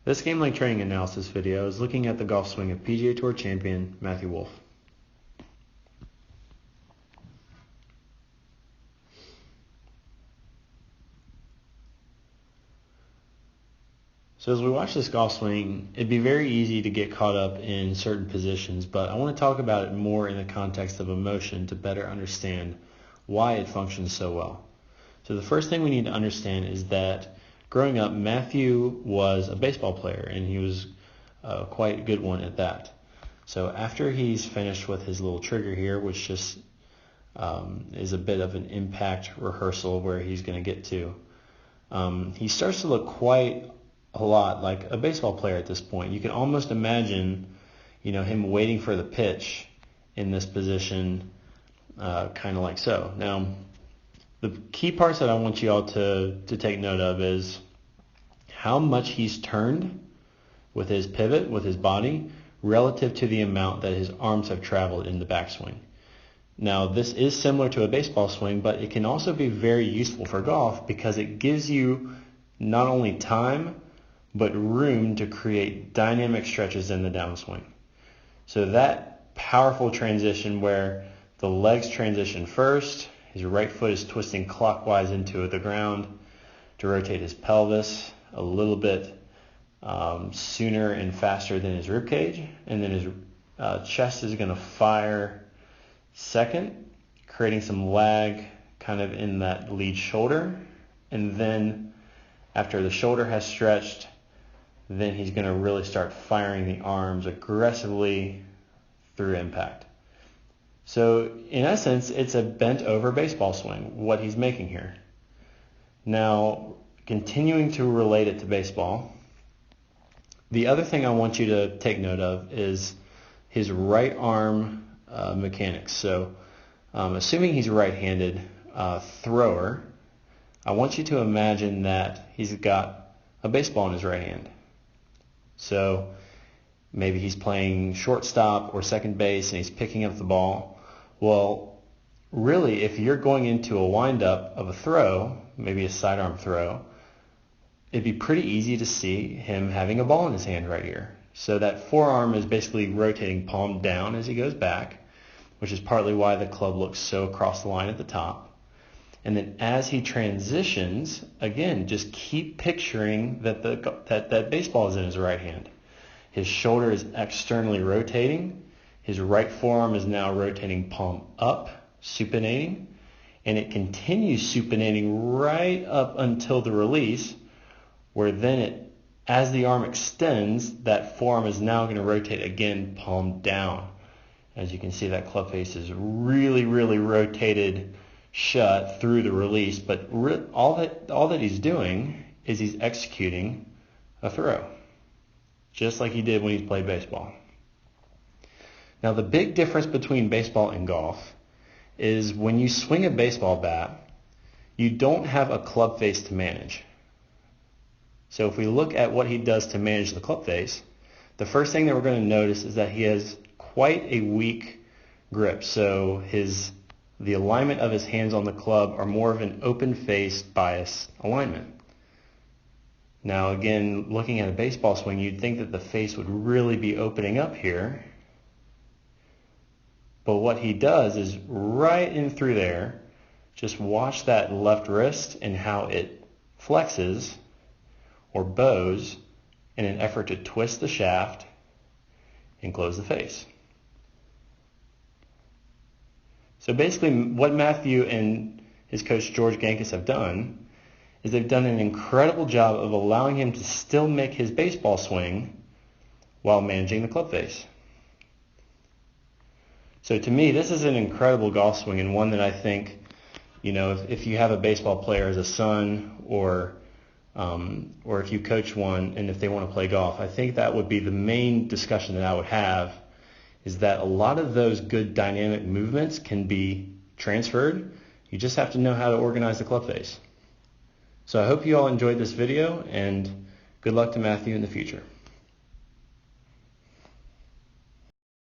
This game length training analysis video is looking at the golf swing of PGA Tour champion Matthew Wolff. So as we watch this golf swing, it'd be very easy to get caught up in certain positions, but I want to talk about it more in the context of emotion to better understand why it functions so well. So the first thing we need to understand is that growing up, Matthew was a baseball player, and he was quite a good one at that. So after he's finished with his little trigger here, which just is a bit of an impact rehearsal where he's going to get to, he starts to look quite a lot like a baseball player at this point. You can almost imagine, him waiting for the pitch in this position, kind of like so. Now, the key parts that I want you all to take note of is how much he's turned with his pivot, with his body, relative to the amount that his arms have traveled in the backswing. Now, this is similar to a baseball swing, but it can also be very useful for golf because it gives you not only time, but room to create dynamic stretches in the downswing. So that powerful transition where the legs transition first, his right foot is twisting clockwise into the ground to rotate his pelvis a little bit sooner and faster than his rib cage, and then his chest is going to fire second, creating some lag kind of in that lead shoulder, and then after the shoulder has stretched, then he's going to really start firing the arms aggressively through impact. So in essence, it's a bent over baseball swing, what he's making here. Now, continuing to relate it to baseball, the other thing I want you to take note of is his right arm mechanics. So assuming he's a right-handed thrower, I want you to imagine that he's got a baseball in his right hand. So maybe he's playing shortstop or second base and he's picking up the ball. Well, really, if you're going into a windup of a throw, maybe a sidearm throw, it'd be pretty easy to see him having a ball in his hand right here. So that forearm is basically rotating palm down as he goes back, which is partly why the club looks so across the line at the top. And then as he transitions, again, just keep picturing that that baseball is in his right hand. His shoulder is externally rotating. His right forearm is now rotating palm up, supinating, and it continues supinating right up until the release, where then as the arm extends, that forearm is now going to rotate again, palm down. As you can see, that club face is really, really rotated shut through the release, but all that he's doing is he's executing a throw, just like he did when he played baseball. Now, the big difference between baseball and golf is when you swing a baseball bat, you don't have a club face to manage. So if we look at what he does to manage the club face, the first thing that we're going to notice is that he has quite a weak grip. So the alignment of his hands on the club are more of an open face bias alignment. Now again, looking at a baseball swing, you'd think that the face would really be opening up here. But what he does is right in through there, just watch that left wrist and how it flexes or bows in an effort to twist the shaft and close the face. So basically what Matthew and his coach George Gankis have done is they've done an incredible job of allowing him to still make his baseball swing while managing the club face. So to me, this is an incredible golf swing, and one that I think, if you have a baseball player as a son or if you coach one and if they want to play golf, I think that would be the main discussion that I would have, is that a lot of those good dynamic movements can be transferred. You just have to know how to organize the club face. So I hope you all enjoyed this video, and good luck to Matthew in the future.